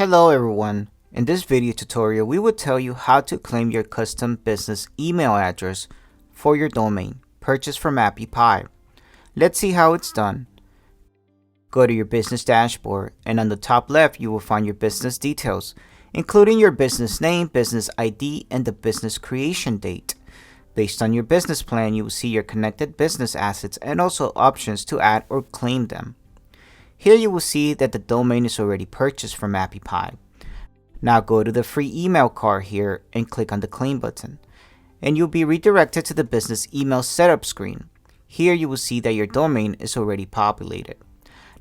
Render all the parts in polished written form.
Hello everyone. In this video tutorial, we will tell you how to claim your custom business email address for your domain purchased from Appy Pie. Let's see how it's done. Go to your business dashboard, and on the top left you will find your business details, including your business name, business ID, and the business creation date. Based on your business plan, you will see your connected business assets and also options to add or claim them. Here you will see that the domain is already purchased from Appy Pie. Now go to the free email card here and click on the claim button, and you'll be redirected to the business email setup screen. Here you will see that your domain is already populated.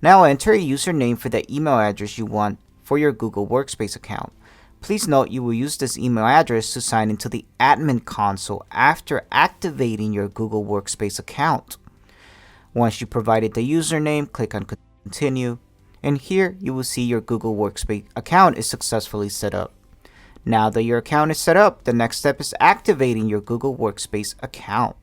Now enter a username for the email address you want for your Google Workspace account. Please note you will use this email address to sign into the admin console after activating your Google Workspace account. Once you provided the username, click on Continue, and here you will see your Google Workspace account is successfully set up. Now that your account is set up, the next step is activating your Google Workspace account.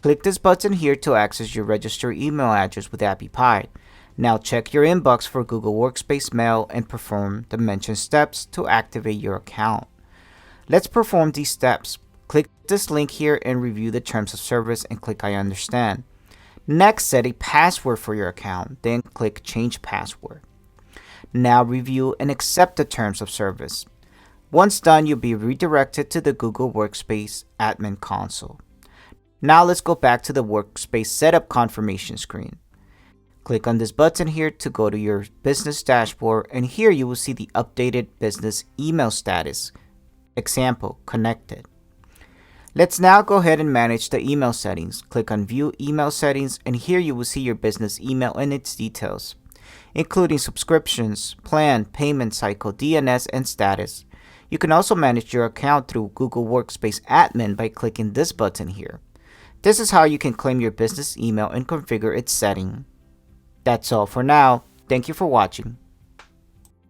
Click this button here to access your registered email address with Appy Pie. Now check your inbox for Google Workspace mail and perform the mentioned steps to activate your account. Let's perform these steps. Click this link here and review the terms of service and click I understand. Next, set a password for your account, then click Change Password. Now review and accept the terms of service. Once done, you'll be redirected to the Google Workspace admin console. Now let's go back to the Workspace setup confirmation screen. Click on this button here to go to your business dashboard, and here you will see the updated business email status. Example, connected. Let's now go ahead and manage the email settings. Click on View Email Settings, and here you will see your business email and its details, including subscriptions, plan, payment cycle, DNS, and status. You can also manage your account through Google Workspace Admin by clicking this button here. This is how you can claim your business email and configure its setting. That's all for now. Thank you for watching.